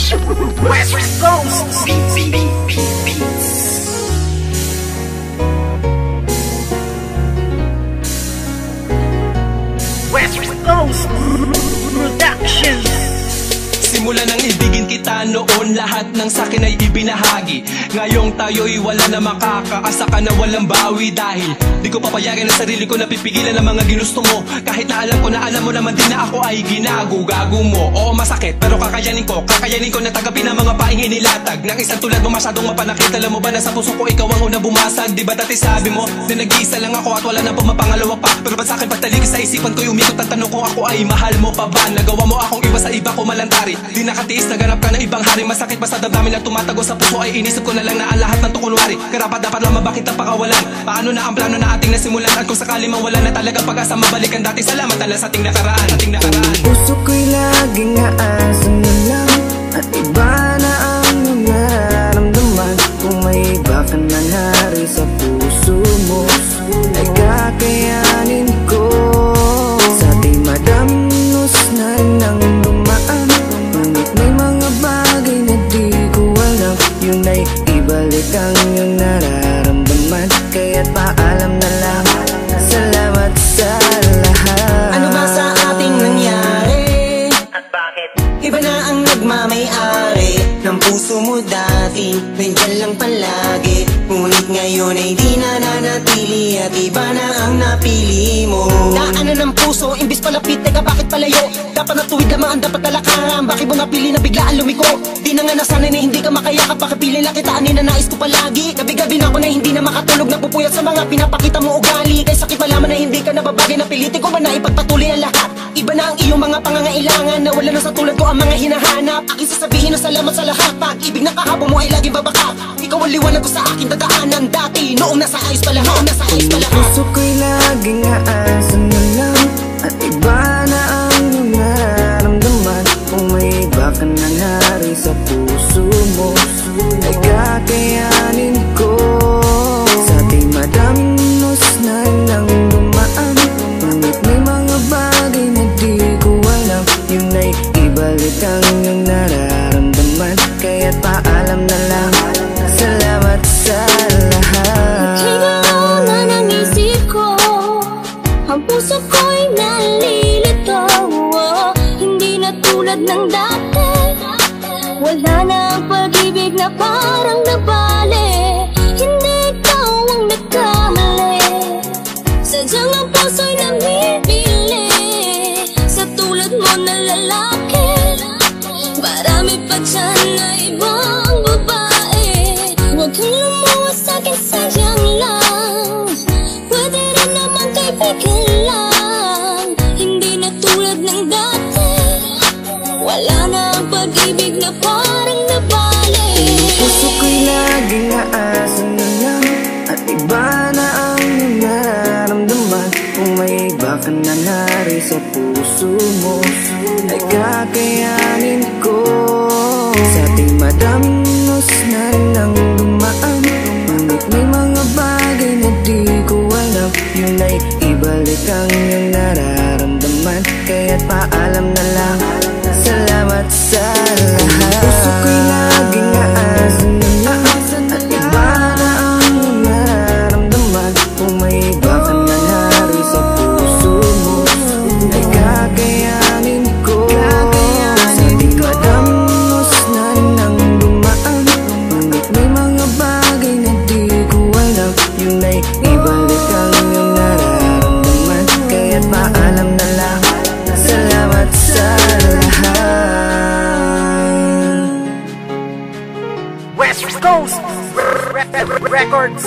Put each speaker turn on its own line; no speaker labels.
West Coast Beats. West Coast Productions.
Simula nang ibigin kita noon, lahat ng sakin ay ibinahagi. Ngayong tayo'y wala na makakaasa ka na walang bawi. Dahil di ko papayagan ang sarili ko na pipigilan ang mga ginusto mo. Kahit na alam ko na alam mo naman din na ako ay ginago-gago mo. Oo, masakit pero kakayanin ko na tagapin ang mga paing inilatag ng isang tulad mo masyadong mapanakit. Alam mo ba na sa puso ko ikaw ang unang bumasag? Di ba dati sabi mo na nag-iisa lang ako at wala nang pumapangalawa pa? Pero ba't sa'kin pagtalikis sa isipan ko'y umikot ang tanong kung ako ay mahal mo pa ba? Nagawa mo akong iwas sa iba ko malantari. Di nakatiis, naganap ka ng ibang hari. Masakit pa sa damdamin na tumatago sa puso ay inisip ko na lang na ang lahat ng tukunwari. Karapat dapat lang mabakit ang pakawalan. Paano na ang plano na ating nasimulan? At kung sakali mang wala na talaga pag-asa mabalikan dati, salamat ala sa ating nakaraan.
Puso ko'y laging aasan na lang at iba na ang nararamdaman. Kung may iba ka na nari sa puso mo ay kakayanin ko. Sa ating madamnos na nang dumaan, ngunit may mga bagay na di ko alam. Yun ay ibalik ang iyong nararamdaman. Kaya't paalam na lang, salamat sa lahat.
Ano ba sa ating nangyari?
At bakit?
Iba na ang nagmamay-ari ng puso mo dati, nandyan lang palagi. Ngunit ngayon ay di na nanatili at iba na ang napili mo. Daanan ng puso, imbis palapit, teka bakit palayo? Dapat natuwid lamang ang dapat talakaran. Bakit mo napili na biglaan lumiko? Di na nga nasanay na hindi ka makayakap. Pakipili lang kita, na nais ko palagi. Gabi-gabi na ako na hindi na makatulog, napupuyat sa mga pinapakita mo ugali. Kaya sakit malaman na hindi ka nababagay, napilitin ko ba na ipagpatuloy ang lahat? Iba na ang iyong mga pangangailangan, nawala na sa tulad ko ang mga hinahanap. Aking sasabihin na salamat sa lahat. Pag-ibig na kahapon mo ay laging babaka. Ikaw ang liwanag ko sa aking dadaanan dati, noong nasa ayos pa lahat,
Puso ko'y laging aasan na lang at iba na ang nararamdaman. Kung may iba ka na nari sa puso mo ay kakayanin ko. Sa ating madamnos na nang dumaan, ngunit may mga bagay na di ko alam. Yun ay ibalik ang iyong nararamdaman. Kaya't paalam na lang, salamat sa lahat.
Ang puso ko'y nalilito, hindi na tulad ng dati. Wala na ang pag-ibig na parang nabali. Hindi ikaw ang nagkamali. Sadyang ang puso'y namimili sa tulad mo na lalaki. Marami pa dyan na ibang babae. Huwag kang lumuwas sa'kin, sayang lang. Pwede rin naman kaibigan lang, hindi na tulad ng dati. Wala na ang pag-ibig na parang nabali.
Puso ko'y laging aasan na lang at iba na ang nararamdaman. Kung may iba ka na nari sa puso mo ay kakayanin ko. Sa ating madamnos na nang dumaan, ngunit may mga bagay na di ko alam. Yun ay ibalik ang iyong nararamdaman. Kaya't paalam na lang, salamat sa lahat. Puso ko'y laging aasan na lang at iba na ang nararamdaman. Kung may iba ka na nari sa puso mo ay kakayanin ko. Sa ating madamnos na nang dumaan, ngunit may mga bagay na di ko alam. Yun ay ibalik ang iyong nararamdaman. Kaya't paalam na lang, salamat sa lahat.
West Coast Records.